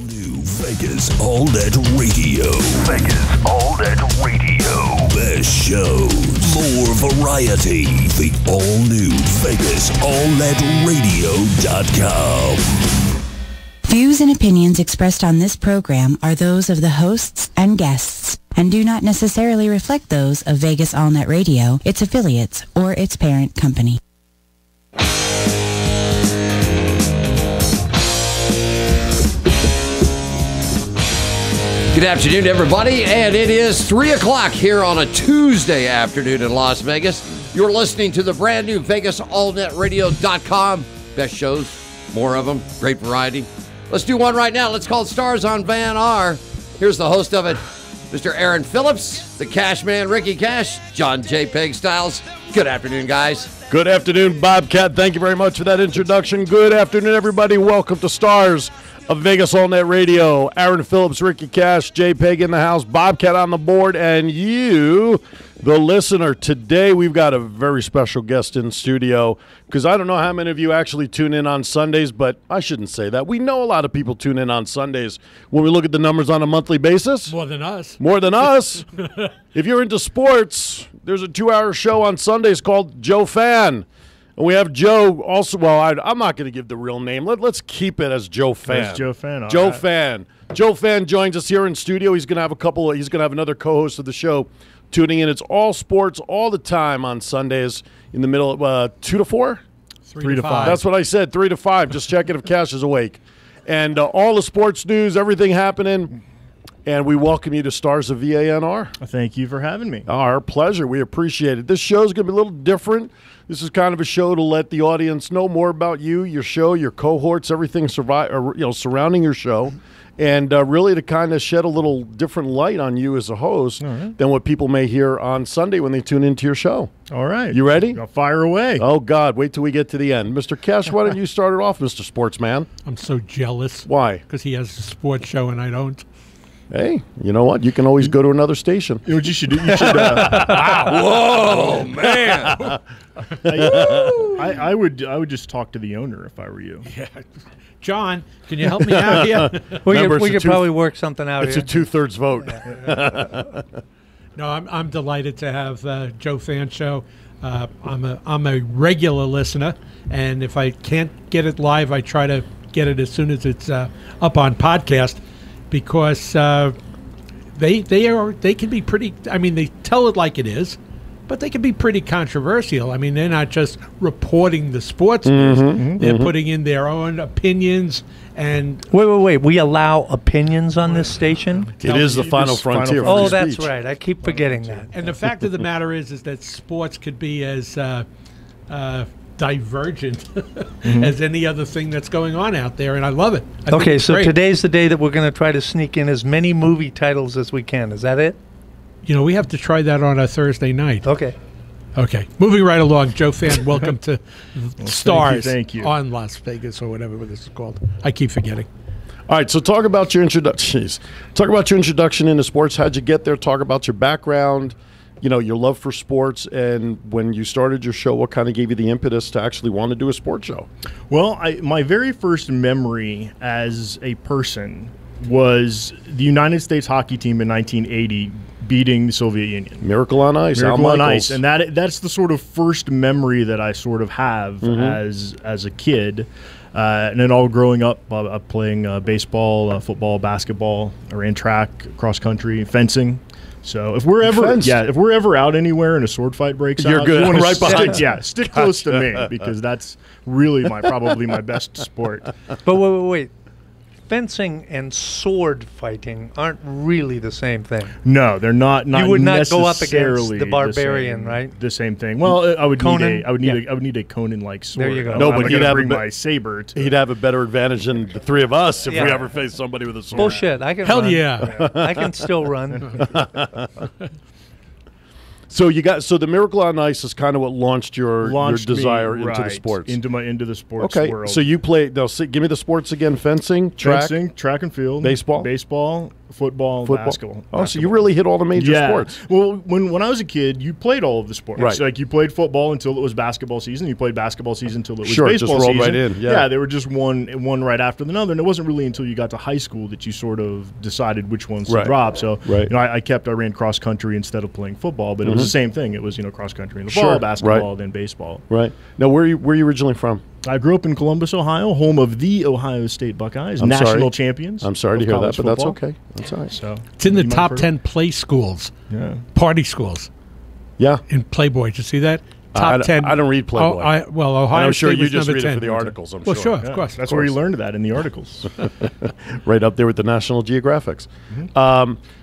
New Vegas All Net Radio. Vegas All Net Radio. Best shows, more variety. The all-new VegasAllNetRadio.com. Views and opinions expressed on this program are those of the hosts and guests and do not necessarily reflect those of Vegas All Net Radio, its affiliates, or its parent company. Good afternoon, everybody, and it is 3 o'clock here on a Tuesday afternoon in Las Vegas. You're listening to the brand new VegasAllNetRadio.com. Best shows, more of them, great variety. Let's do one right now. Let's call it Stars on VANR. Here's the host of it, Mr. Aaron Phillips, the Cash Man, Ricky Cash, John J. Peg Styles. Good afternoon, guys. Good afternoon, Bobcat. Thank you very much for that introduction. Good afternoon, everybody. Welcome to Stars of Vegas All Net Radio. Aaron Phillips, Ricky Cash, J. Peg in the house, Bobcat on the board, and you, the listener. Today we've got a very special guest in studio because I don't know how many of you actually tune in on Sundays, but I shouldn't say that. We know a lot of people tune in on Sundays when we look at the numbers on a monthly basis. More than us. More than us. If you're into sports, there's a 2-hour show on Sundays called Joe Fan. And we have Joe also. Well, I'm not going to give the real name. Let's keep it as Joe Fan. That's Joe Fan. Joe Fan. Joe Fan joins us here in studio. He's going to have He's going to have another co-host of the show tuning in. It's all sports all the time on Sundays in the middle of 2 to 4, 3 to 5. That's what I said. 3 to 5. Just checking if Cash is awake. And all the sports news, everything happening. And we welcome you to Stars of VANR. Thank you for having me. Our pleasure. We appreciate it. This show is going to be a little different. This is kind of a show to let the audience know more about you, your show, your cohorts, everything surrounding your show, and really to kind of shed a little different light on you as a host than what people may hear on Sunday when they tune into your show. All right. You ready? I'll fire away. Oh, God. Wait till we get to the end. Mr. Cash, why don't you start it off, Mr. Sportsman? I'm so jealous. Why? Because he has a sports show and I don't. Hey, you know what? You can always go to another station. You know what you should do? You should. Whoa, man. I would just talk to the owner if I were you. Yeah. John, can you help me out here? We could probably work something out It's here. a 2/3 vote. No, I'm delighted to have Joe Fan Show. I'm a regular listener, and if I can't get it live, I try to get it as soon as it's up on podcast. Because they can be pretty. I mean, they tell it like it is, but they can be pretty controversial. I mean, they're not just reporting the sports news; they're putting in their own opinions. And Wait! We allow opinions on this station. It is the final frontier. Oh, for that's speech. right. I keep forgetting that. And the fact of the matter is that sports could be as divergent as any other thing that's going on out there, and I love it. I think Okay, it's so great. today's the day that we're going to try to sneak in as many movie titles as we can. Is that it? You know, we have to try that on a Thursday night. Okay. Okay, moving right along. Joe Fan, welcome to Stars thank you. on Las Vegas or whatever this is called. I keep forgetting. All right, so talk about your introduction. Talk about your introduction into sports. How'd you get there? Talk about your background, you know, your love for sports, and when you started your show, what kind of gave you the impetus to actually want to do a sports show? Well, my very first memory as a person was the United States hockey team in 1980 beating the Soviet Union. Miracle on Ice. Miracle Al on Michaels. Ice, and that's the sort of first memory that I sort of have as a kid. And then all growing up, playing baseball, football, basketball, I ran track, cross country, fencing. So if we're ever out anywhere and a sword fight breaks You're out, good. you wanna Right behind you. stick close to me because that's really probably my best sport. But wait. Fencing and sword fighting aren't really the same thing. No, they're not. You would not go up necessarily against the barbarian, same, right? The same thing. Well, I would Conan? need a Conan-like sword. There you go. No, I'm but not he'd gonna have bring a my saber. He'd have a better advantage than the three of us if we Yeah. ever face somebody with a sword. Bullshit. I can Hell run. yeah. I can still run. So the Miracle on Ice is kind of what launched your desire me, into the sports. Into the sports Okay, world. so you play. Now, give me the sports again: fencing, track, track and field, baseball, football, basketball. Oh, so you really hit all the major sports. Well, when I was a kid, you played all of the sports. Right. Like you played football until it was basketball season. You played basketball season until it was Sure, baseball just rolled season. right in. Yeah. They were just one right after another, and it wasn't really until you got to high school that you sort of decided which ones to drop. So I ran cross country instead of playing football, but it was the same thing. It was cross country in the fall, basketball, then baseball. Right. Now, where are you originally from? I grew up in Columbus, Ohio, home of the Ohio State Buckeyes, national champions. I'm sorry to hear that, but that's football. okay. That's all right. So It's in the top 10 play schools, party schools Yeah. in Playboy. Did you see that? Top 10. I don't read Playboy. Ohio I'm sure State you was just number read 10. it for the articles, I'm Well, sure. of course. That's where you learned that, in the articles. Right up there with the National Geographics.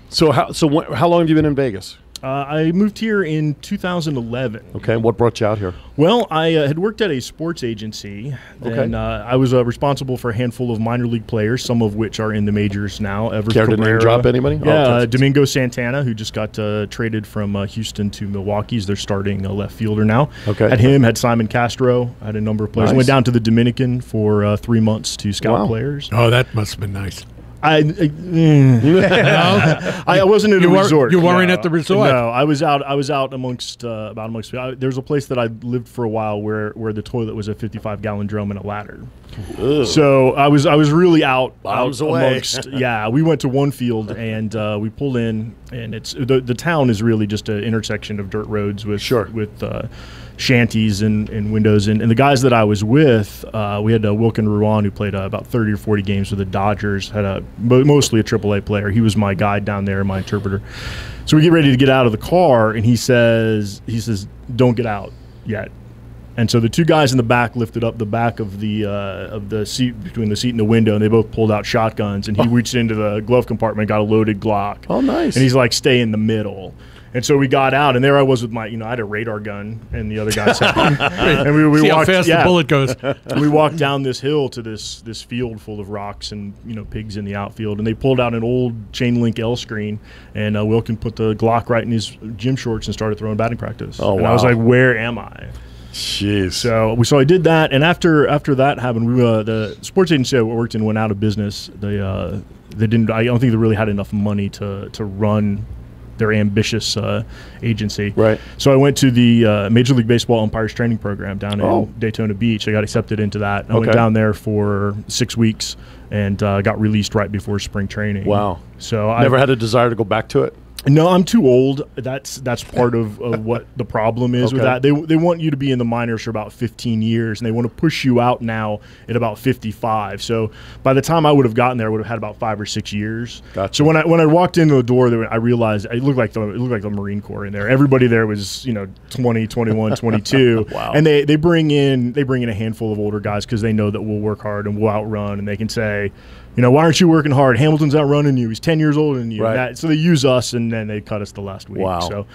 So how long have you been in Vegas? I moved here in 2011. Okay, what brought you out here? Well, I had worked at a sports agency, and I was responsible for a handful of minor league players, some of which are in the majors now. Care to name drop anybody? Yeah, Domingo Santana, who just got traded from Houston to Milwaukee. He's their starting left fielder now. Okay. Had him, had Simon Castro, had a number of players. Nice. Went down to the Dominican for 3 months to scout players. Oh, that must have been nice. I wasn't at a resort. You weren't at the resort. No, I was out amongst people. There's a place that I lived for a while where the toilet was a 55-gallon drum and a ladder. Ugh. So I was really out away. amongst. Yeah, we went to one field and we pulled in, and it's the town is really just an intersection of dirt roads with shanties and windows. And the guys that I was with, we had Wilkin Ruan, who played about 30 or 40 games with the Dodgers, had mostly a AAA player. He was my guide down there, my interpreter. So we get ready to get out of the car, and he says, "Don't get out yet." And so the two guys in the back lifted up the back of the seat, between the seat and the window, and they both pulled out shotguns. And he reached into the glove compartment, got a loaded Glock. Oh, nice. And he's like, "Stay in the middle." And so we got out, and there I was with my, I had a radar gun, and the other guys had, and we See walked, how fast the bullet goes. we walked down this hill to this field full of rocks and pigs in the outfield, and they pulled out an old chain link L screen, and Wilkin put the Glock right in his gym shorts and started throwing batting practice. Oh, and wow. I was like, "Where am I?" Jeez. So I did that, and after that happened, the sports agency I worked in went out of business. They didn't. I don't think they really had enough money to run their ambitious agency. Right. So I went to the Major League Baseball umpires training program down in Daytona Beach. I got accepted into that. I went down there for 6 weeks and got released right before spring training. Wow. So Never had a desire to go back to it? No, I'm too old. That's part of what the problem is with that. They want you to be in the minors for about 15 years, and they want to push you out now at about 55. So by the time I would have gotten there, I would have had about 5 or 6 years. Gotcha. So when I walked into the door, I realized it looked like the Marine Corps in there. Everybody there was 20, 21, 22. Wow. And they bring in a handful of older guys because they know that we'll work hard and we'll outrun, and they can say, why aren't you working hard? Hamilton's outrunning you. He's 10 years older than you. Right. So they use us, and then they cut us the last week. Wow.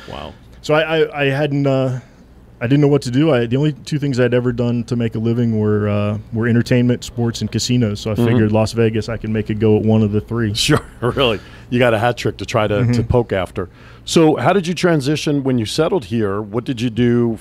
So I hadn't. I didn't know what to do. The only two things I'd ever done to make a living were entertainment, sports, and casinos. So I figured Las Vegas, I could make a go at one of the three. Sure, really. You got a hat trick to try to poke after. So how did you transition when you settled here? What did you do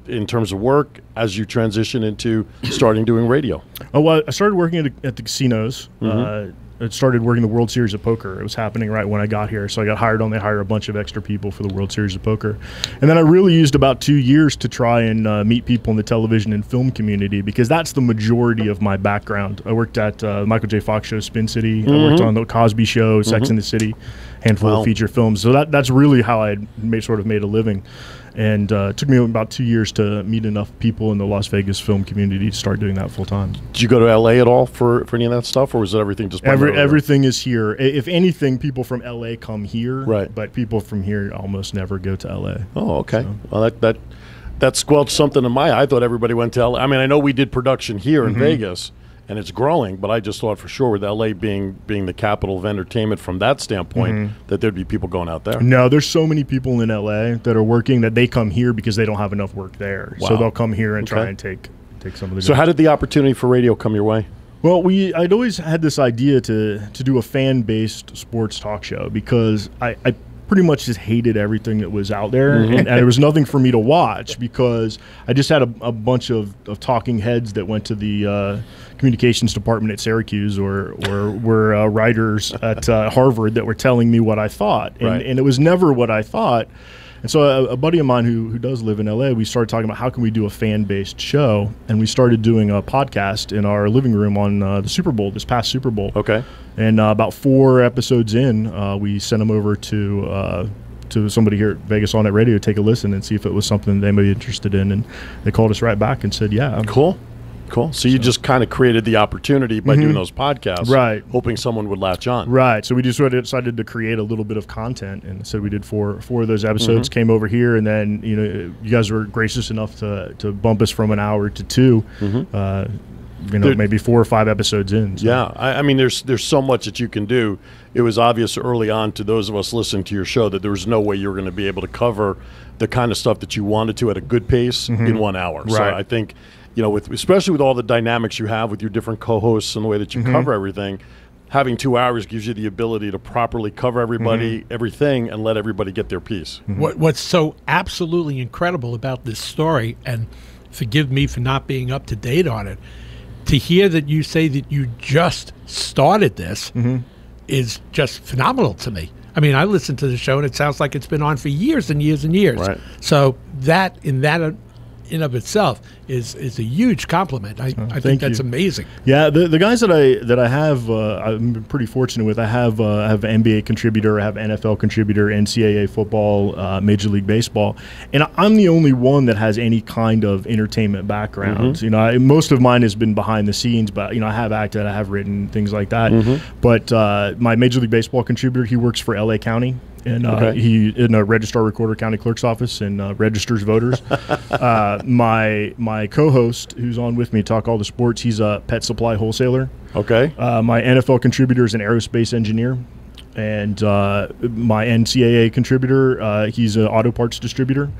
in terms of work as you transition into starting doing radio? Oh, well, I started working at the casinos. I started working the World Series of Poker. It was happening right when I got here, so I got hired on. They hire a bunch of extra people for the World Series of Poker. And then I really used about 2 years to try and meet people in the television and film community, because that's the majority of my background. I worked at Michael J. Fox show Spin City. I worked on the Cosby Show, Sex and the City, handful of feature films. So that's really how I made a living. And it took me about 2 years to meet enough people in the Las Vegas film community to start doing that full time. Did you go to L.A. at all for any of that stuff, or was it everything just everything is here? If anything, people from L.A. come here, right? But people from here almost never go to L.A. Oh, okay. So. Well, that squelched something in my eye. I thought everybody went to L.A. I mean, I know we did production here in Vegas, and it's growing, but I just thought for sure with L.A. being the capital of entertainment from that standpoint, that there'd be people going out there. No, there's so many people in L.A. that are working that they come here because they don't have enough work there. Wow. So they'll come here and try and take some of the. So how did the opportunity for radio come your way? Well, I'd always had this idea to do a fan-based sports talk show, because I pretty much just hated everything that was out there, and there was nothing for me to watch because I just had a bunch of talking heads that went to the communications department at Syracuse or were writers at Harvard that were telling me what I thought, and it was never what I thought. And so a buddy of mine who does live in LA, we started talking about how can we do a fan-based show, and we started doing a podcast in our living room on the Super Bowl, this past Super Bowl. Okay. And about 4 episodes in, we sent them over to somebody here at Vegas All Net Radio to take a listen and see if it was something they may be interested in. And they called us right back and said, yeah. Cool. So you just kind of created the opportunity by doing those podcasts, right? Hoping someone would latch on, right? So we just sort of decided to create a little bit of content, and so we did four of those episodes. Came over here, and then you guys were gracious enough to bump us from an hour to 2. Maybe 4 or 5 episodes in. So. Yeah, I mean, there's so much that you can do. It was obvious early on to those of us listening to your show that there was no way you were going to be able to cover the kind of stuff that you wanted to at a good pace in 1 hour. Right. So I think, especially with all the dynamics you have with your different co-hosts and the way that you cover everything, having 2 hours gives you the ability to properly cover everybody, everything, and let everybody get their piece. What's so absolutely incredible about this story, and forgive me for not being up to date on it, to hear that you say that you just started this is just phenomenal to me. I mean, I listened to the show, and it sounds like it's been on for years and years and years. Right. So that in of itself is a huge compliment. I think that's amazing. Yeah, the guys that I have, I'm pretty fortunate with. I have an NBA contributor, I have an NFL contributor, NCAA football, Major League Baseball, and I'm the only one that has any kind of entertainment background. Most of mine has been behind the scenes, but I have acted, I have written, things like that. But my Major League Baseball contributor, he works for LA County. And he in a registrar recorder county clerk's office and registers voters. My co-host, who's on with me to talk all the sports, he's a pet supply wholesaler. Okay. My NFL contributor is an aerospace engineer, and my NCAA contributor, he's an auto parts distributor.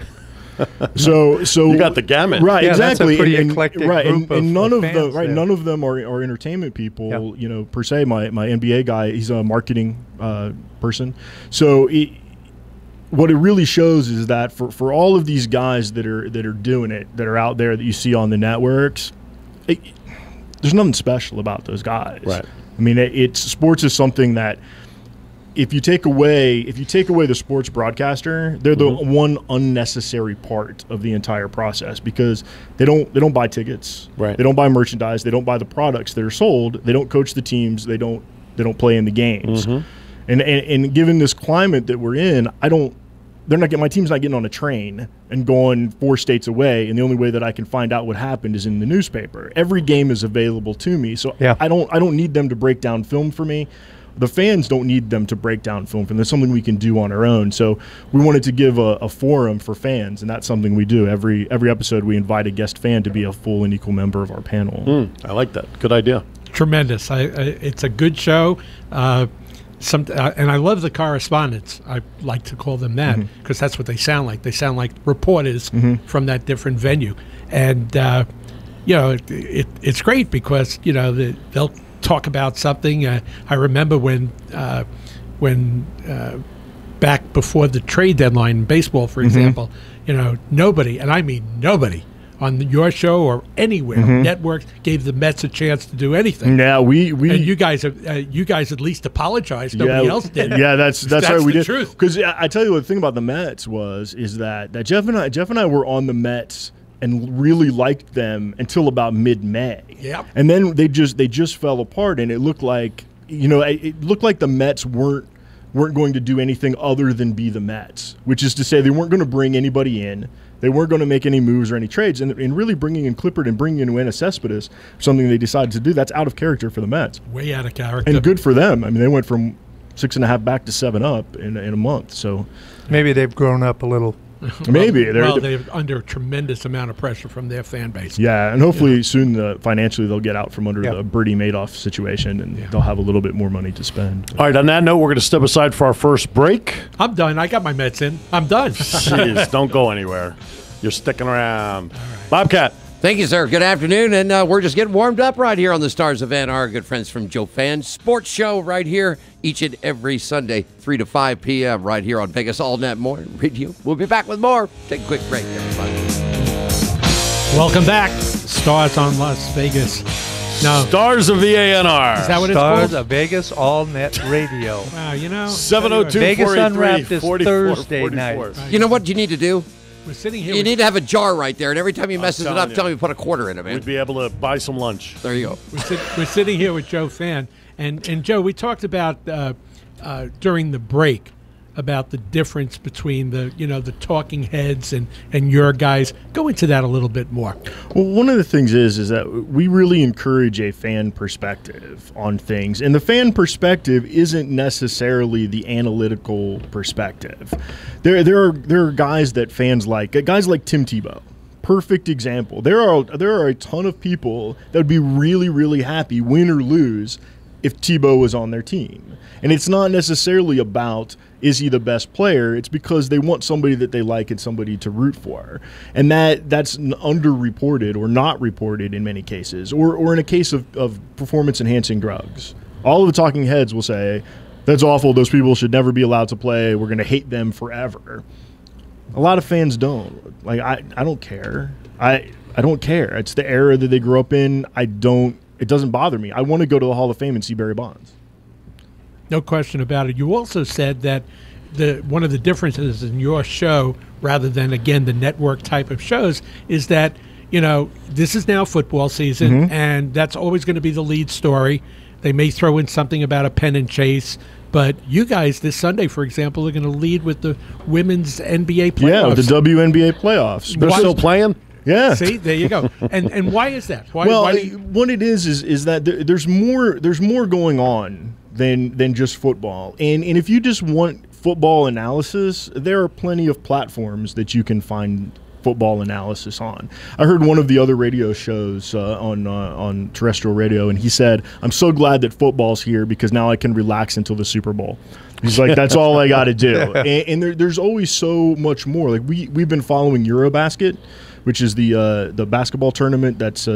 So you got the gamut, right? Yeah, exactly. That's a pretty eclectic group and none of fans, them, none of them are entertainment people. Yeah. Per se. My NBA guy, he's a marketing person. So what it really shows is that for all of these guys that are doing it, that are out there that you see on the networks, there's nothing special about those guys. Right. I mean, sports is something that. If you take away the sports broadcaster, they're the one unnecessary part of the entire process because they don't buy tickets, right? They don't buy merchandise, they don't buy the products that are sold, they don't coach the teams, they don't play in the games, and given this climate that we're in, my team's not getting on a train and going 4 states away, and the only way that I can find out what happened is in the newspaper. Every game is available to me, so I don't need them to break down film for me. The fans don't need them to break down film for them. There's something we can do on our own. So we wanted to give a forum for fans, and that's something we do. Every episode we invite a guest fan to be a full and equal member of our panel. I like that. Good idea. Tremendous. It's a good show. And I love the correspondents. I like to call them that because that's what they sound like. They sound like reporters from that different venue. And, it's great because, they'll talk about something. I remember when back before the trade deadline in baseball, for example, nobody, and I mean nobody, on your show or anywhere, networks gave the Mets a chance to do anything. Yeah, we and you guys at least apologized. Nobody else did. Yeah, that's right. We the did. Truth. Because I tell you what, the thing about the Mets is that Jeff and I were on the Mets and really liked them until about mid-May. Yep. And then they just fell apart, and it looked like the Mets weren't going to do anything other than be the Mets, which is to say they weren't going to bring anybody in. They weren't going to make any moves or any trades. And really bringing in Clippard and bringing in Wayne Cespedes, something they decided to do, that's out of character for the Mets. Way out of character. And good for them. I mean, they went from 6.5 back to 7 up in a month. So maybe they've grown up a little. Maybe they're under a tremendous amount of pressure from their fan base. Yeah, and hopefully soon financially they'll get out from under the Bernie Madoff situation, and they'll have a little bit more money to spend. All right, on that note, we're going to step aside for our first break. I'm done. I got my Mets in. I'm done. Jeez, don't go anywhere. You're sticking around. Right. Bobcat, Thank you, sir. Good afternoon, and we're just getting warmed up right here on the Stars of VANR. Good friends from Joe Fan Sports Show right here each and every Sunday, 3 to 5 p.m. right here on Vegas All Net Morning Radio. We'll be back with more. Take a quick break, everybody. Welcome back. Stars on Las Vegas. No. Stars of VANR. Is that what it's Stars called? of Vegas All Net Radio. Wow, 702 Vegas 483 Unwrapped is 44 Thursday 44. night. You know what you need to do? We're sitting here. You with- need to have a jar right there, and every time he messes it telling up, you. tell him to put a quarter in it, man. We'd be able to buy some lunch. There you go. We're sitting here with Joe Fan, and Joe, we talked about during the break about the difference between the talking heads and your guys. Go into that a little bit more. Well, one of the things is that we really encourage a fan perspective on things, and the fan perspective isn't necessarily the analytical perspective. There are guys that fans like, guys like Tim Tebow. Perfect example. There are a ton of people that would be really, really happy, win or lose, if Tebow was on their team. And it's not necessarily about, is he the best player? It's because they want somebody that they like and somebody to root for. And that's underreported or not reported in many cases, or in a case of performance-enhancing drugs. All of the talking heads will say, that's awful, those people should never be allowed to play, we're going to hate them forever. A lot of fans don't. Like, I don't care. I don't care. It's the era that they grew up in. It doesn't bother me. I want to go to the Hall of Fame and see Barry Bonds. No question about it. You also said that one of the differences in your show, rather than, again, the network type of shows, is that, this is now football season, and that's always going to be the lead story. They may throw in something about a pennant chase, but you guys this Sunday, for example, are going to lead with the women's NBA playoffs. Yeah, with the WNBA playoffs. They're still playing? Yeah. See, there you go. And why is that? Why What it is that there's more going on than just football. And if you just want football analysis, there are plenty of platforms that you can find football analysis on. I heard one of the other radio shows on terrestrial radio, and he said, "I'm so glad that football's here because now I can relax until the Super Bowl." He's like, "That's all I got to do." And there's always so much more. Like we've been following Eurobasket, which is the basketball tournament that's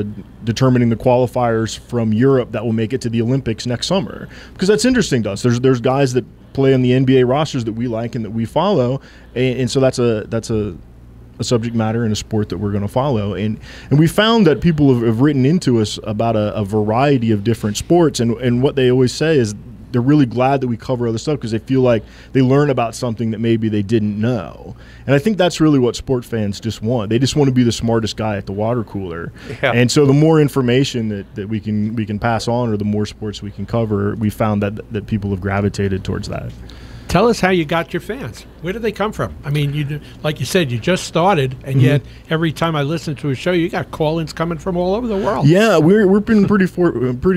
determining the qualifiers from Europe that will make it to the Olympics next summer. Because that's interesting to us. There's guys that play on the NBA rosters that we like and that we follow, and so that's a subject matter and a sport that we're going to follow. And we found that people have written into us about a variety of different sports, and what they always say is they're really glad that we cover other stuff because they feel like they learn about something that maybe they didn't know. And I think that's really what sport fans just want. They just want to be the smartest guy at the water cooler. Yeah. And so the more information that we can pass on, or the more sports we can cover, we found that people have gravitated towards that. Tell us how you got your fans. Where did they come from? I mean, like you said, you just started, and yet every time I listen to a show, you got call-ins coming from all over the world. Yeah, we've been pretty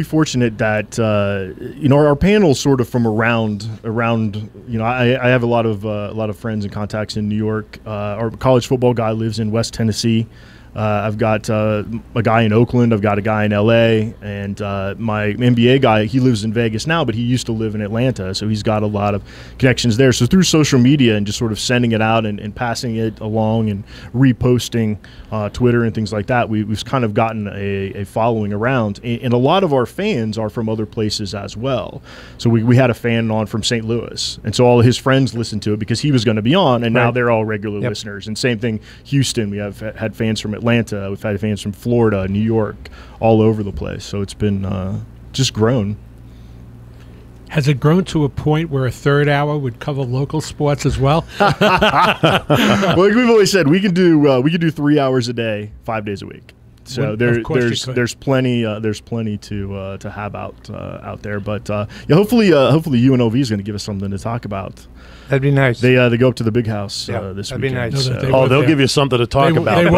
fortunate that our panel's sort of from around. I have a lot of friends and contacts in New York. Our college football guy lives in West Tennessee. I've got a guy in Oakland. I've got a guy in L.A. And my NBA guy, he lives in Vegas now, but he used to live in Atlanta, so he's got a lot of connections there. So through social media and just sort of sending it out and passing it along and reposting Twitter and things like that, we've kind of gotten a following around. And a lot of our fans are from other places as well. So we had a fan on from St. Louis, and so all of his friends listened to it because he was going to be on, and now they're all regular listeners. And same thing, Houston, we have had fans from Atlanta, we've had fans from Florida, New York, all over the place. So it's been just grown. Has it grown to a point where a third hour would cover local sports as well? Well, like we've always said, we can do 3 hours a day, 5 days a week. So there's plenty to have out there. But hopefully UNLV is going to give us something to talk about. That'd be nice. They go up to the big house this that'd be weekend. nice. So. They'll give you something to talk about. They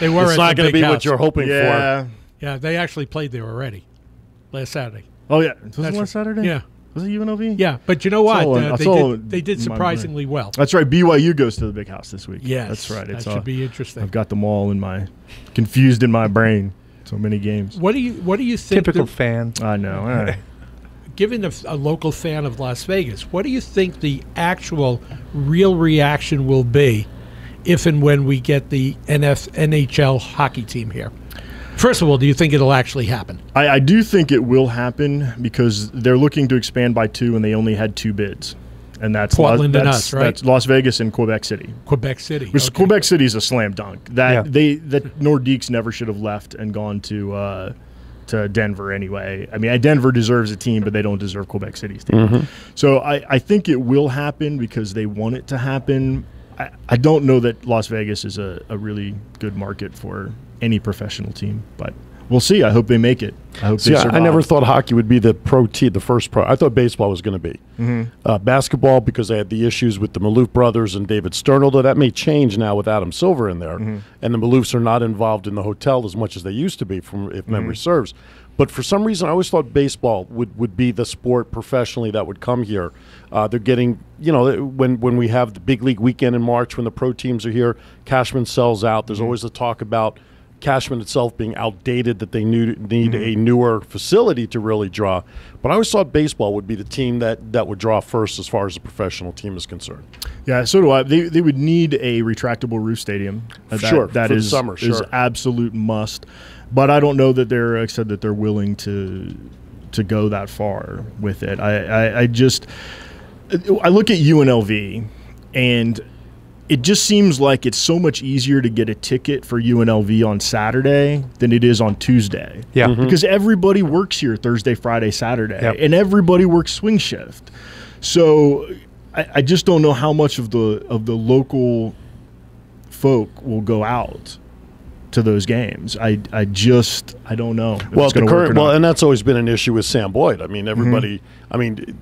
were. It's not going to be what you're hoping for. Yeah, they actually played there already last Saturday. Oh yeah, was it last Saturday? Yeah. Was it UNLV? Yeah, but you know what? They did in my surprisingly brain. well. That's right. BYU goes to the big house this week. Yes, that's right. That should be interesting. I've got them all confused in my brain. So many games. What do you think? Typical fan. I know. Given a local fan of Las Vegas, what do you think the actual real reaction will be if and when we get the NHL hockey team here? First of all, do you think it'll actually happen? I do think it will happen because they're looking to expand by 2, and they only had 2 bids. And that's Portland and us, right? That's Las Vegas and Quebec City. Quebec City. Which Quebec City is a slam dunk. That Nordiques never should have left and gone to Denver anyway. I mean, Denver deserves a team, but they don't deserve Quebec City's team. So I think it will happen because they want it to happen. I don't know that Las Vegas is a really good market for any professional team, but we'll see. I hope they make it. I hope they survive. I never thought hockey would be the first pro. I thought baseball was going to be. Basketball, because they had the issues with the Maloof brothers and David Stern, although that may change now with Adam Silver in there. And the Maloofs are not involved in the hotel as much as they used to be, if memory serves. But for some reason, I always thought baseball would be the sport professionally that would come here. They're getting, when we have the big league weekend in March, when the pro teams are here, Cashman sells out. There's always the talk about Cashman itself being outdated, that they need a newer facility to really draw. But I always thought baseball would be the team that would draw first as far as the professional team is concerned. Yeah, so do I. They would need a retractable roof stadium. That is summer, is absolute must. But I don't know that they're willing to go that far with it. I look at UNLV, and it just seems like it's so much easier to get a ticket for UNLV on Saturday than it is on Tuesday. Yeah. Because everybody works here Thursday, Friday, Saturday, and everybody works swing shift. So I just don't know how much of the local folk will go out to those games. I don't know if it's going to work or not. And that's always been an issue with Sam Boyd. I mean, everybody. I mean,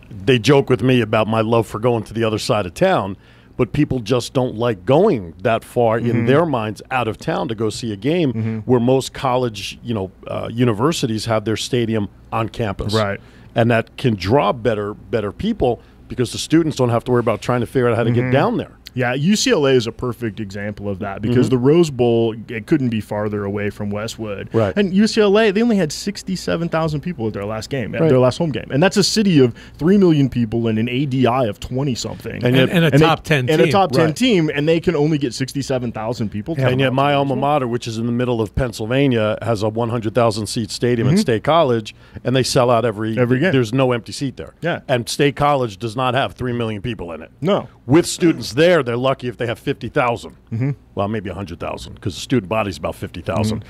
they joke with me about my love for going to the other side of town. But people just don't like going that far in their minds out of town to go see a game where most college, universities have their stadium on campus. Right. And that can draw better people because the students don't have to worry about trying to figure out how to get down there. Yeah, UCLA is a perfect example of that because the Rose Bowl, it couldn't be farther away from Westwood. Right. And UCLA, they only had 67,000 people at their last game, at their last home game. And that's a city of 3 million people and an ADI of 20-something. And a top 10 team. And a top 10 team, and they can only get 67,000 people. And yet my alma mater, which is in the middle of Pennsylvania, has a 100,000-seat stadium at State College, and they sell out every game. There's no empty seat there. Yeah. And State College does not have 3 million people in it. No. With students there, they're lucky if they have 50,000. Well, maybe 100,000 because the student body is about 50,000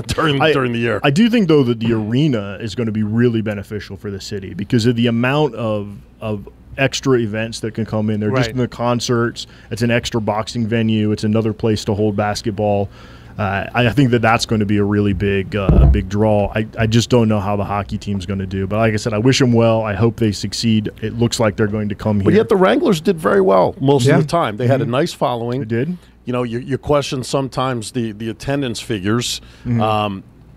during the year. I do think, though, that the arena is going to be really beneficial for the city because of the amount of extra events that can come in there. Just in the concerts, it's an extra boxing venue. It's another place to hold basketball. I think that's going to be a really big draw. I just don't know how the hockey team's going to do. But like I said, I wish them well. I hope they succeed. It looks like they're going to come here. But yet the Wranglers did very well most of the time. They had a nice following. They did. You question sometimes the attendance figures.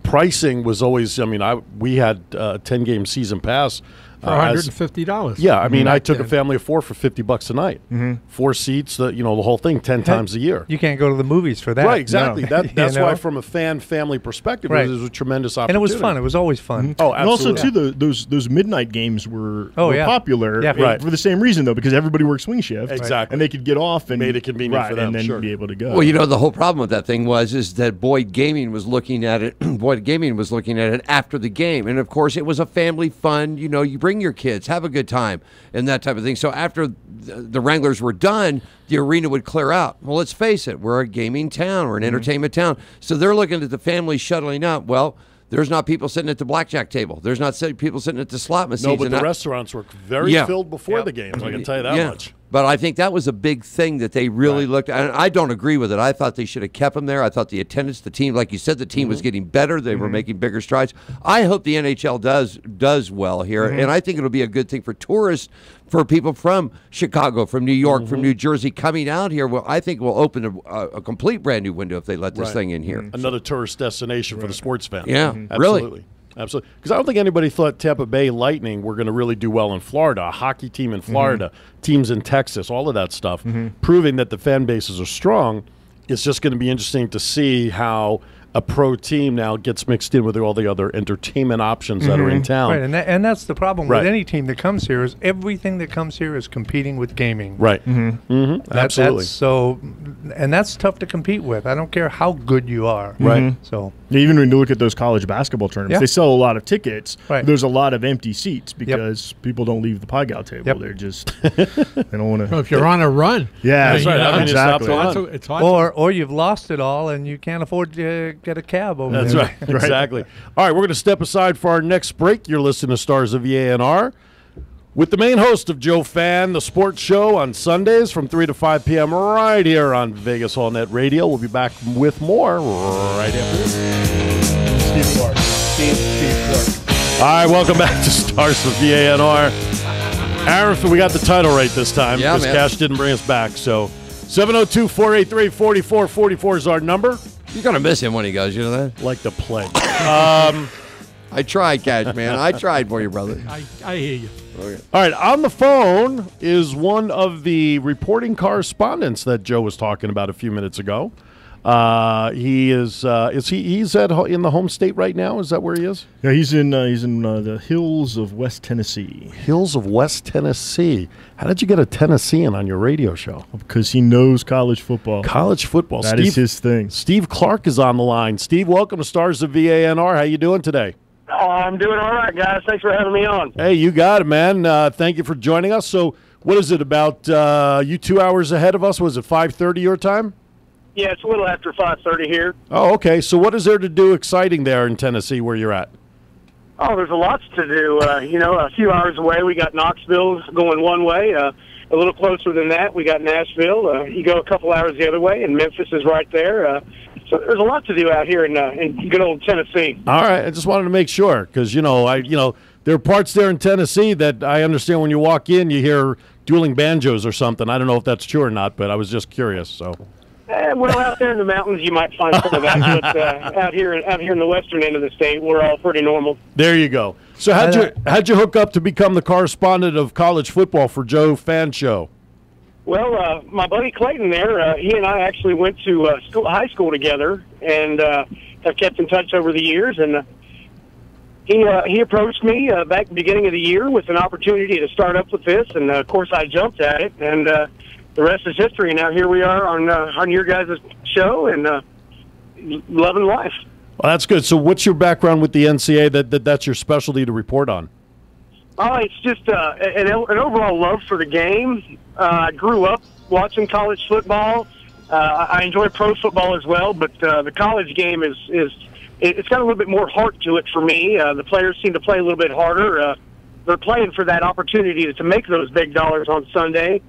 Pricing was always, we had a 10-game season pass. For $150. Yeah, I mean, I took a family of 4 for $50 a night. 4 seats, the whole thing 10 times a year. You can't go to the movies for that. Right, exactly. No. That's why, from a family perspective, it was a tremendous opportunity. And it was fun. It was always fun. Oh, absolutely. And also, too, those midnight games were popular for the same reason, though, because everybody worked swing shift. Exactly. And they could get off and made it convenient for them, and then be able to go. Well, the whole problem with that thing is that Boyd Gaming was looking at it. Boyd Gaming was looking at it after the game, and of course, it was a family fun. You bring your kids, have a good time, and that type of thing. So after the Wranglers were done, the arena would clear out. Well, let's face it, we're a gaming town, we're an entertainment town. So they're looking at the families shuttling up. Well, there's not people sitting at the blackjack table. There's not people sitting at the slot machines. No, but the restaurants were very filled before the games. I can tell you that much. But I think that was a big thing that they really looked at. And I don't agree with it. I thought they should have kept them there. I thought the attendance, the team, like you said, the team was getting better. They were making bigger strides. I hope the NHL does well here. And I think it'll be a good thing for tourists, for people from Chicago, from New York, from New Jersey coming out here. Well, I think will open a complete brand new window if they let this thing in here. Another tourist destination for the sports fan. Yeah, absolutely. Absolutely. Because I don't think anybody thought Tampa Bay Lightning were going to really do well in Florida. A hockey team in Florida, teams in Texas, all of that stuff, proving that the fan bases are strong. It's just going to be interesting to see how a pro team now gets mixed in with all the other entertainment options that are in town. Right, and that's the problem Right. with any team that comes here is everything that comes here is competing with gaming. Right. Absolutely. And that's tough to compete with. I don't care how good you are. Right. So Even when you look at those college basketball tournaments, Yeah. they sell a lot of tickets. Right. There's a lot of empty seats because people don't leave the pie gal table. Yep. They're just they don't want Well, to. if you're on a run, Yeah, That's right. you know, I mean, it's exactly. not to it's hard to- or you've lost it all and you can't afford to get a cab over That's there. right. Exactly. All right, we're going to step aside for our next break. You're listening to Stars of VANR with the main host of Joe Fan, the sports show on Sundays from 3 to 5 p.m. right here on Vegas All Net Radio. We'll be back with more right after this. Steve Clark. Steve Clark. All right, welcome back to Stars of VANR. Aaron, we got the title right this time Yeah, because man. Cash didn't bring us back. So 702-483-4444 is our number. You're going to miss him when he goes, you know that? Like the plague. I tried, Cash, man. I tried for you, brother. I hear you. All right, on the phone is one of the reporting correspondents that Joe was talking about a few minutes ago. He's in the home state right now? Is that where he is? Yeah, he's in the hills of West Tennessee Hills of West Tennessee. How did you get a Tennessean on your radio show? because he knows college football. College football. That is his thing. Steve Clark is on the line. Steve, welcome to Stars of VANR. How you doing today? Oh, I'm doing all right, guys. Thanks for having me on. Hey, you got it, man. Thank you for joining us. So what is it, about you 2 hours ahead of us? Was it 5:30 your time? Yeah, it's a little after 5:30 here. Oh, okay. So what is there to do exciting there in Tennessee where you're at? Oh, there's a lot to do. A few hours away, we got Knoxville going one way. A little closer than that, we got Nashville. You go a couple hours the other way, and Memphis is right there. So there's a lot to do out here in good old Tennessee. All right. I just wanted to make sure because, there are parts there in Tennessee that I understand when you walk in, you hear dueling banjos or something. I don't know if that's true or not, but I was just curious. So. Well, out there in the mountains, you might find some of that, but out here in the western end of the state, we're all pretty normal. There you go. So how'd you hook up to become the correspondent of college football for Joe Fan Show? Well, my buddy Clayton there, he and I actually went to high school together and have kept in touch over the years. And he approached me back at the beginning of the year with an opportunity to start up with this. And, of course, I jumped at it. And the rest is history. Now here we are on your guys' show and loving life. Well, that's good. So what's your background with the NCAA that's your specialty to report on? Oh, it's just an overall love for the game. I grew up watching college football. I enjoy pro football as well, but the college game it's got a little bit more heart to it for me. The players seem to play a little bit harder. They're playing for that opportunity to make those big dollars on Sunday.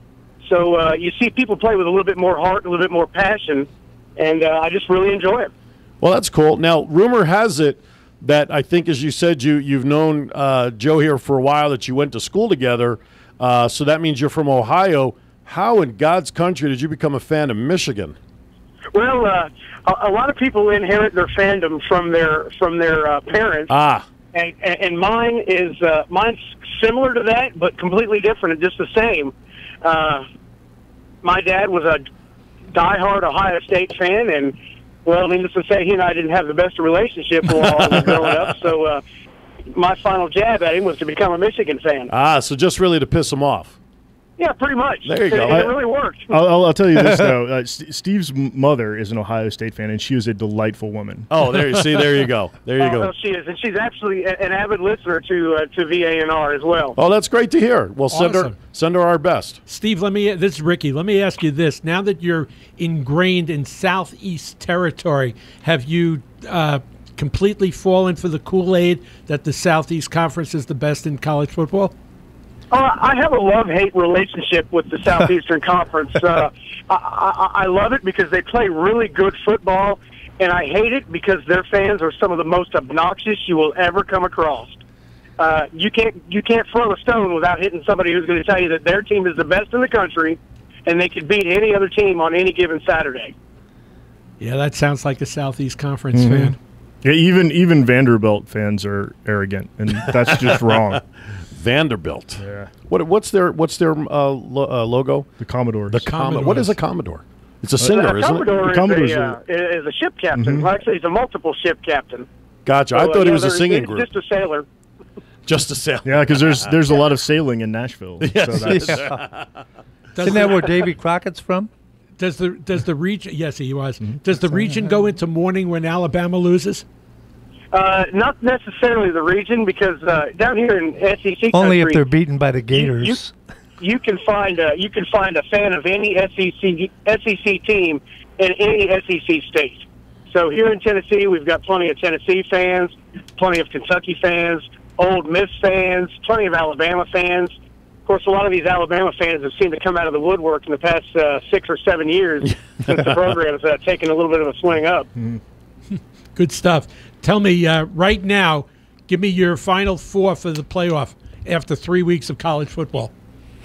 So you see people play with a little bit more heart, a little bit more passion, and I just really enjoy it. Well, that's cool. Now, rumor has it that I think, as you said, you've known Joe here for a while, that you went to school together. So that means you're from Ohio. How in God's country did you become a fan of Michigan? Well, a lot of people inherit their fandom from their parents. Ah, And mine's similar to that, but completely different, just the same. My dad was a diehard Ohio State fan, and, well, needless to say, he and I didn't have the best relationship while I was growing up, so my final jab at him was to become a Michigan fan. so just really to piss him off. Yeah, pretty much. There you go. It really worked. I'll tell you this though. Steve's mother is an Ohio State fan, and she is a delightful woman. Oh, there you see. There you go. There you go. Oh, she is, and she's actually an avid listener to VANR as well. Oh, that's great to hear. Well, Awesome. send her our best. Steve, this is Ricky. Let me ask you this. Now that you're ingrained in Southeast territory, have you completely fallen for the Kool-Aid that the Southeast Conference is the best in college football? I have a love-hate relationship with the Southeastern Conference. I love it because they play really good football, and I hate it because their fans are some of the most obnoxious you will ever come across. You can't throw a stone without hitting somebody who's going to tell you that their team is the best in the country, and they could beat any other team on any given Saturday. Yeah, that sounds like a Southeast Conference fan. Yeah, even Vanderbilt fans are arrogant, and that's just wrong. Vanderbilt. Yeah. What's their logo? The Commodores. The Commodore. What is a Commodore? It's a singer, isn't it? Commodore is a ship captain. Well, actually, he's a multiple ship captain. Gotcha. I thought he was a singing group. Just a sailor. Just a sailor. Yeah, because there's a lot of sailing in Nashville. Yes. So that's, Isn't that where Davy Crockett's from? Does the region? Yes, he was. Does the region go into mourning when Alabama loses? Not necessarily the region, because down here in SEC Only country, if they're beaten by the Gators. You can find a fan of any SEC team in any SEC state. So here in Tennessee, we've got plenty of Tennessee fans, plenty of Kentucky fans, Ole Miss fans, plenty of Alabama fans. Of course, a lot of these Alabama fans have seemed to come out of the woodwork in the past 6 or 7 years since the program has taken a little bit of a swing up. Good stuff. Tell me right now, give me your final four for the playoff after 3 weeks of college football.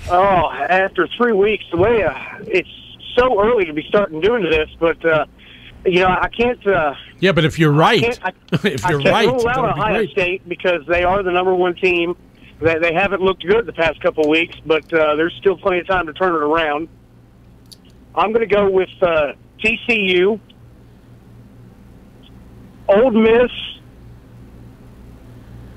Oh, after 3 weeks, the way it's so early to be starting doing this, but I can't. Yeah, but if you're right, if you're right, I can't rule out Ohio State because they are the #1 team. They haven't looked good the past couple of weeks, but there's still plenty of time to turn it around. I'm going to go with TCU, Ole Miss,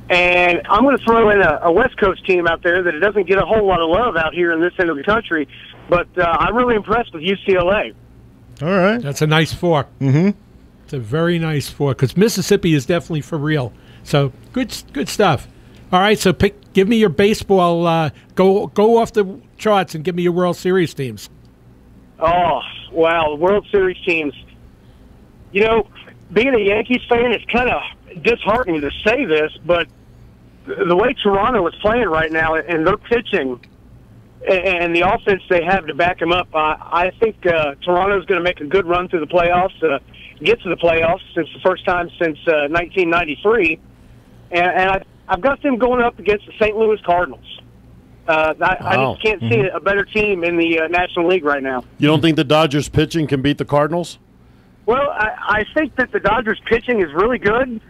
and I'm going to throw in a West Coast team out there that it doesn't get a whole lot of love out here in this end of the country, but I'm really impressed with UCLA. all right. that's a nice four. Mm-hmm. It's a very nice four because Mississippi is definitely for real. So good stuff. All right, so give me your baseball. Go off the charts and give me your World Series teams. Oh, wow, the World Series teams. Being a Yankees fan, it's kind of disheartening to say this, but the way Toronto is playing right now and their pitching and the offense they have to back them up, I think Toronto's going to make a good run through the playoffs, get to the playoffs since the first time since 1993. And I've got them going up against the St. Louis Cardinals. I just can't see a better team in the National League right now. You don't think the Dodgers pitching can beat the Cardinals? Well, I think that the Dodgers pitching is really good,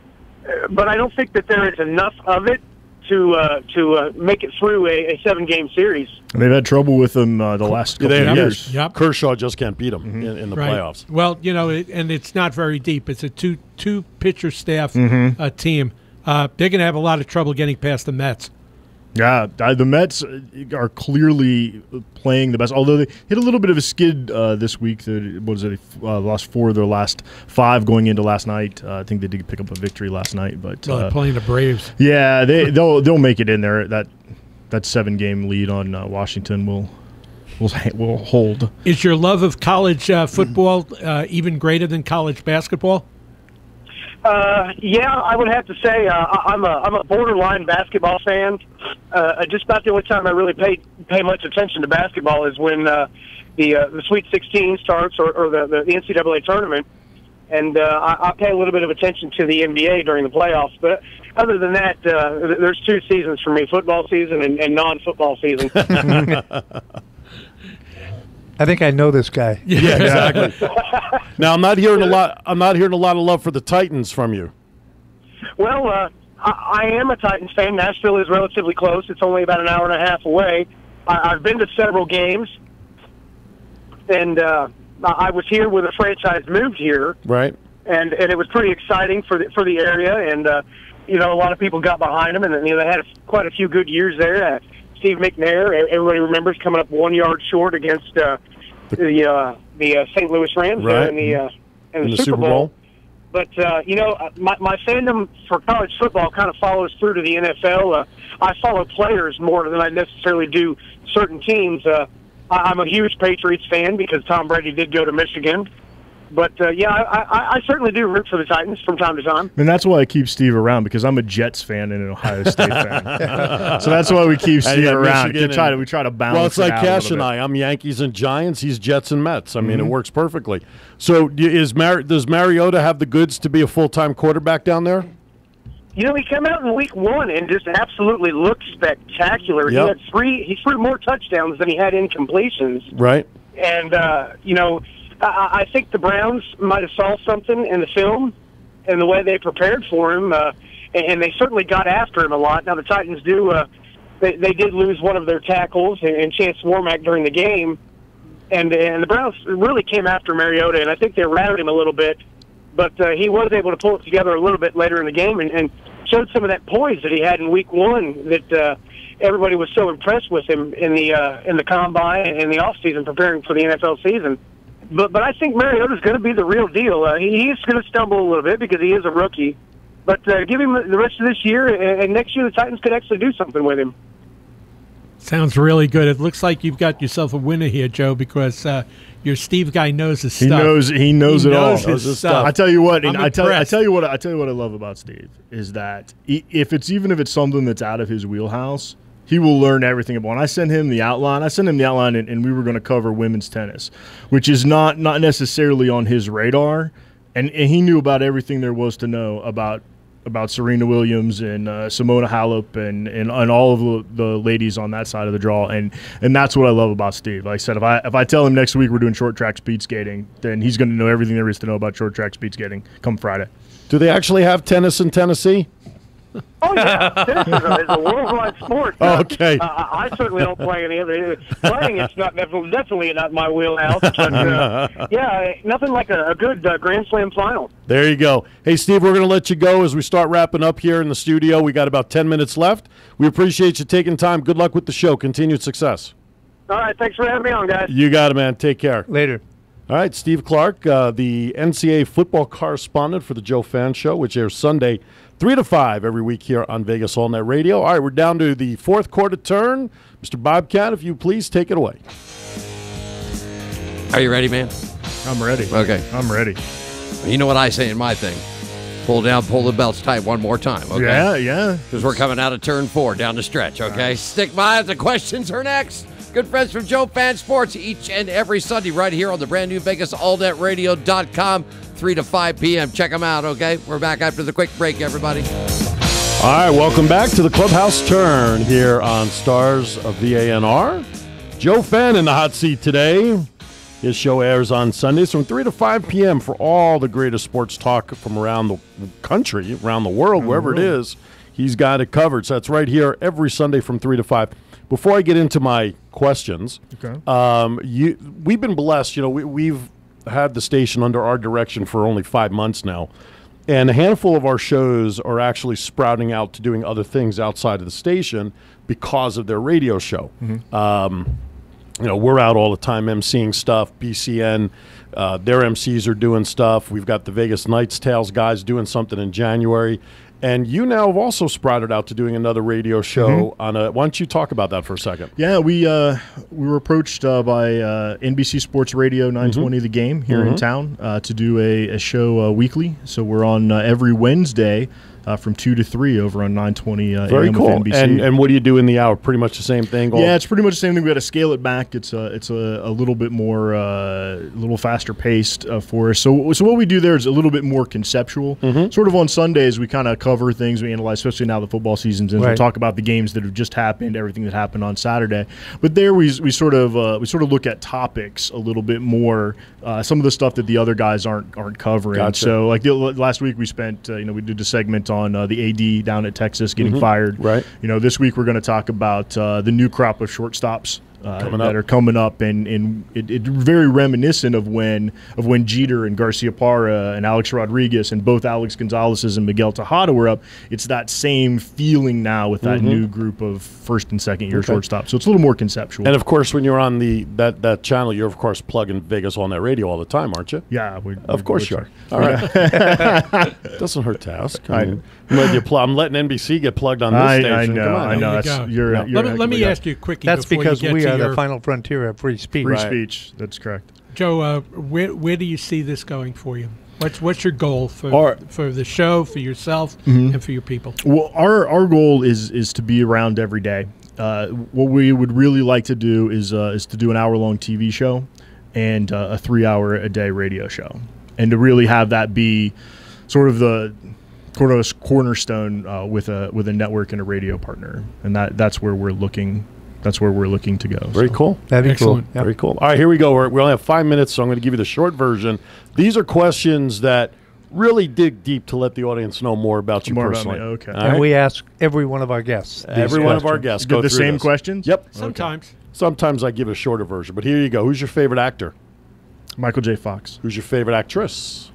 but I don't think that there is enough of it to make it through a 7-game series. And they've had trouble with them the last couple of years. Yep. Kershaw just can't beat them in the playoffs. Well, and it's not very deep. It's a two pitcher staff team. They're going to have a lot of trouble getting past the Mets. Yeah, the Mets are clearly playing the best. Although they hit a little bit of a skid this week. They lost 4 of their last 5 going into last night. I think they did pick up a victory last night, but they're playing the Braves. Yeah, they'll make it in there. That 7-game lead on Washington will hold. Is your love of college football even greater than college basketball? Yeah, I would have to say I'm a borderline basketball fan. Just about the only time I really pay much attention to basketball is when the Sweet 16 starts or the NCAA tournament, and I pay a little bit of attention to the NBA during the playoffs. But other than that, there's 2 seasons for me: football season and non-football season. I think I know this guy. Yeah, exactly. Now I'm not hearing a lot of love for the Titans from you. Well, I am a Titans fan. Nashville is relatively close. It's only about an hour and a half away. I've been to several games, and I was here when the franchise moved here. Right. And it was pretty exciting for the area, and a lot of people got behind them, and they had quite a few good years there. Steve McNair, everybody remembers coming up 1 yard short against the St. Louis Rams right. in the Super Bowl. But my fandom for college football kind of follows through to the NFL. I follow players more than I necessarily do certain teams. I'm a huge Patriots fan because Tom Brady did go to Michigan. But, I certainly do root for the Titans from time to time. And that's why I keep Steve around, because I'm a Jets fan and an Ohio State fan. So that's why we keep Steve around. We try to balance. Well, it's like it out Cash and I. I'm Yankees and Giants. He's Jets and Mets. I mean, it works perfectly. So does Mariota have the goods to be a full-time quarterback down there? He came out in week 1 and just absolutely looked spectacular. Yep. He threw more touchdowns than he had incompletions. Right. And, I think the Browns might have saw something in the film and the way they prepared for him, and they certainly got after him a lot. Now, the Titans they did lose one of their tackles and Chance Warmack during the game, And the Browns really came after Mariota, and I think they rattled him a little bit. But he was able to pull it together a little bit later in the game and showed some of that poise that he had in Week 1 that everybody was so impressed with him in the combine and in the offseason preparing for the NFL season. But I think Mariota's going to be the real deal. He's going to stumble a little bit because he is a rookie. But give him the rest of this year, and next year the Titans could actually do something with him. Sounds really good. It looks like you've got yourself a winner here, Joe, because your Steve guy knows his stuff. He knows it all. His stuff. I tell you what, and I tell you what I love about Steve is that if it's something that's out of his wheelhouse, he will learn everything about. When I sent him the outline, and we were going to cover women's tennis, which is not necessarily on his radar, and he knew about everything there was to know about Serena Williams and Simona Halep and all of the ladies on that side of the draw, and that's what I love about Steve. Like I said, if I tell him next week we're doing short track speed skating, then he's going to know everything there is to know about short track speed skating come Friday. Do they actually have tennis in Tennessee? Oh, yeah. Tennis is a worldwide sport. Okay. I certainly don't play any of it. Playing it's not definitely not my wheelhouse. But, yeah, nothing like a good Grand Slam final. There you go. Hey, Steve, we're going to let you go as we start wrapping up here in the studio. We got about 10 minutes left. We appreciate you taking time. Good luck with the show. Continued success. All right. Thanks for having me on, guys. You got it, man. Take care. Later. All right, Steve Clark, the NCAA football correspondent for the Joe Fan Show, which airs Sunday 3 to 5 every week here on Vegas All Net Radio. All right, we're down to the fourth quarter turn. Mr. Bobcat, if you please, take it away. Are you ready, man? I'm ready. Okay. I'm ready. You know what I say in my thing. Pull down, pull the belts tight one more time, okay? Yeah. Because we're coming out of turn 4 down the stretch, okay? Nice. Stick by it. The questions are next. Good friends from Joe Fan Sports each and every Sunday right here on the brand new VegasAllNetRadio.com, 3 to 5 p.m. Check them out, okay? We're back after the quick break, everybody. All right, welcome back to the Clubhouse Turn here on Stars of VANR. Joe Fan in the hot seat today. His show airs on Sundays from 3 to 5 p.m. for all the greatest sports talk from around the country, around the world, wherever it is. He's got it covered. So that's right here every Sunday from 3 to 5. Before I get into my questions, we've been blessed. You know, we've had the station under our direction for only 5 months now, and a handful of our shows are actually sprouting out to doing other things outside of the station because of their radio show. You know, we're out all the time emceeing stuff. BCN, their MCs are doing stuff. We've got the Vegas Knights Tales guys doing something in January. And you now have also sprouted out to doing another radio show on a. Why don't you talk about that for a second? Yeah, we were approached by NBC Sports Radio 920 The Game here in town to do a show weekly. So we're on every Wednesday from 2 to 3 over on 920 Very AM cool. with NBC. And what do you do in the hour? Pretty much the same thing? Yeah, it's pretty much the same thing. We got to scale it back. It's a little bit more, a little faster paced for us. So what we do there is a little bit more conceptual. Sort of on Sundays, we kind of cover things. We analyze, especially now the football season's in. We'll talk about the games that have just happened, everything that happened on Saturday. But there we sort of look at topics a little bit more. Some of the stuff that the other guys aren't covering. Gotcha. So like last week we spent, we did a segment on the AD down at Texas getting fired. Right. You know, this week we're going to talk about the new crop of shortstops that are coming up, and it very reminiscent of when Jeter and Garcia Parra and Alex Rodriguez and both Alex Gonzalez's and Miguel Tejada were up. It's that same feeling now with that new group of first and second year shortstops. So it's a little more conceptual. And of course, when you're on that channel, you're of course plugging Vegas on that radio all the time, aren't you? Yeah, of course you are. All right, doesn't hurt to ask. I'm letting NBC get plugged on this station. I know. Let me ask you a quickie. That's because we are your the final frontier of free speech. Free speech. That's correct. Joe, where do you see this going for you? What's your goal for the show, for yourself, and for your people? Well, our goal is to be around every day. What we would really like to do is to do an hour-long TV show and a 3-hour-a-day radio show, and to really have that be sort of a cornerstone with a network and a radio partner, and that's where we're looking. That's where we're looking to go. Very cool. That'd be excellent. Cool. Yep. Very cool. All right, here we go. We only have 5 minutes, so I'm going to give you the short version. These are questions that really dig deep to let the audience know more about you personally. About me. Okay. All And right? we ask every one of our guests. Every one of our guests go Get the through same this. questions? Yep. Sometimes. Sometimes I give a shorter version, but here you go. Who's your favorite actor? Michael J. Fox. Who's your favorite actress?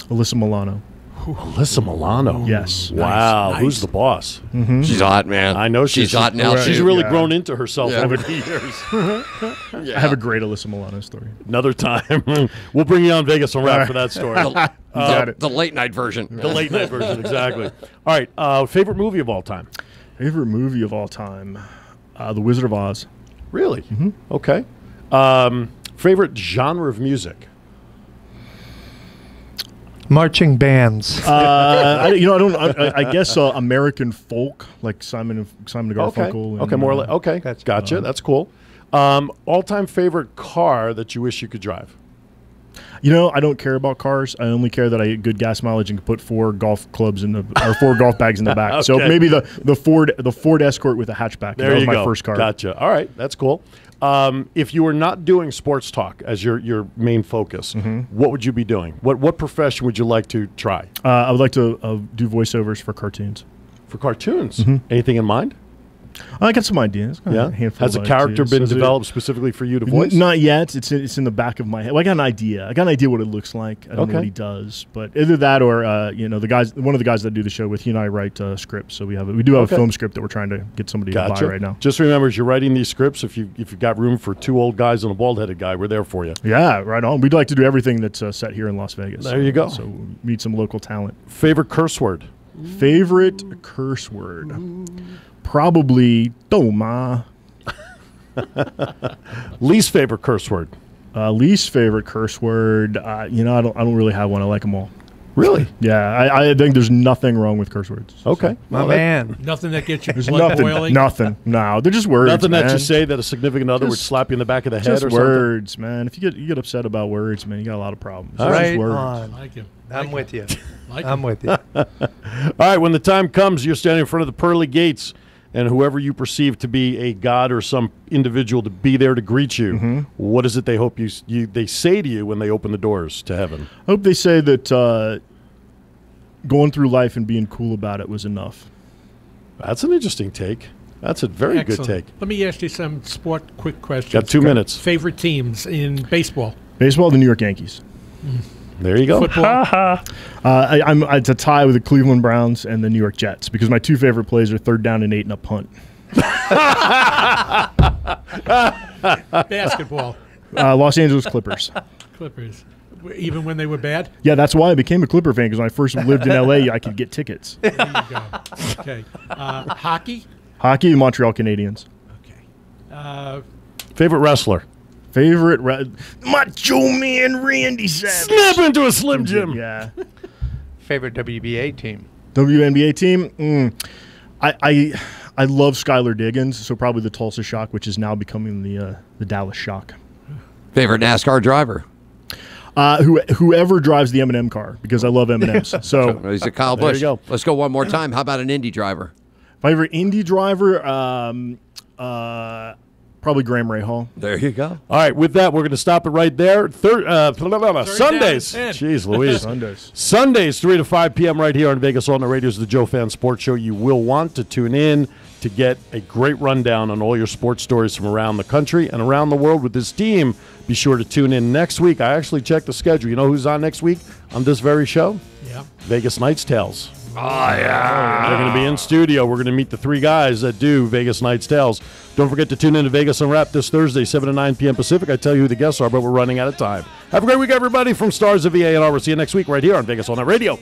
Alyssa Milano. Alyssa Milano. Yes. Wow. Nice. Who's the boss? She's hot, man. I know she's hot now. She's too. really Yeah. grown into herself Yeah. over the years. I have a great Alyssa Milano story. Another time. We'll bring you on Vegas and wrap for that story. The late night version. The late night version, exactly. All right. Favorite movie of all time? Favorite movie of all time? The Wizard of Oz. Really? Okay. Favorite genre of music? Marching bands. I guess American folk, like Simon and Garfunkel. Okay. More like okay. That's Gotcha. That's cool. All-time favorite car that you wish you could drive? I don't care about cars. I only care that I get good gas mileage and can put 4 golf clubs in or 4 golf bags in the back. So Okay. maybe the Ford Escort with a hatchback. There that was you my go. first car. Gotcha. All right. That's cool. If you were not doing sports talk as your main focus, what would you be doing? What profession would you like to try? I would like to do voiceovers for cartoons. For cartoons? Anything in mind? I got some ideas. Yeah. Has a character been developed specifically for you to voice? Not yet. It's in the back of my head. Well, I got an idea. I got an idea what it looks like. I don't know what he does, but either that or the guys. One of the guys that do the show with, he and I write scripts. So we do have a film script that we're trying to get somebody to buy right now. Just remember, as you're writing these scripts, if you've got room for 2 old guys and a bald-headed guy, we're there for you. Yeah, right on. We'd like to do everything that's set here in Las Vegas. There you go. So meet some local talent. Favorite curse word? Favorite curse word? Probably Toma. Least favorite curse word? Least favorite curse word? I don't really have one. I like them all. Really? Yeah, I think there's nothing wrong with curse words. Okay. My man. Nothing that gets your blood boiling. Nothing. No, they're just words. Nothing man. that you say that a significant other would Just- slap you in the back of the head Just or something? words, man. If you get upset about words, man, you got a lot of problems. All It's right just words. on. Like him. I'm with you. Like I'm him. with you. All right, when the time comes, you're standing in front of the pearly gates, and whoever you perceive to be a god or some individual to be there to greet you, what is it they hope they say to you when they open the doors to heaven? I hope they say that going through life and being cool about it was enough. That's an interesting take. That's a very good Excellent. take. Let me ask you some quick questions. Got 2 minutes. Favorite teams in baseball? Baseball, the New York Yankees. There you go. Football? It's a tie with the Cleveland Browns and the New York Jets because my 2 favorite plays are 3rd down and 8 and a punt. Basketball? Los Angeles Clippers. Clippers. Even when they were bad? Yeah, that's why I became a Clipper fan because when I first lived in L.A., I could get tickets. There you go. Okay. Hockey? Hockey, the Montreal Canadiens. Okay. Favorite wrestler? Favorite Macho Man Randy Savage. Snap into a Slim Jim. Yeah. Favorite WBA team? WNBA team? I love Skylar Diggins, so probably the Tulsa Shock, which is now becoming the Dallas Shock. Favorite NASCAR driver? Whoever drives the M&M car, because I love M&Ms. So He's a Kyle There Busch. you go. Let's go one more time. How about an Indy driver? favorite Indy driver, probably Graham Rahal. There you go. All right, with that, we're going to stop it right there. Sundays. down. Jeez Louise. Sundays. Sundays, 3 to 5 p.m. right here on Vegas All Night Radio's The Joe Fan Sports Show. You will want to tune in to get a great rundown on all your sports stories from around the country and around the world with this team. Be sure to tune in next week. I actually checked the schedule. You know who's on next week on this very show? Yeah. Vegas Knights Tales. Oh, yeah. They're going to be in studio. We're going to meet the 3 guys that do Vegas Knights Tales. Don't forget to tune in to Vegas Unwrapped this Thursday, 7 to 9 p.m. Pacific. I tell you who the guests are, but we're running out of time. Have a great week, everybody. From Stars of VANR. We'll see you next week right here on Vegas All Night Radio.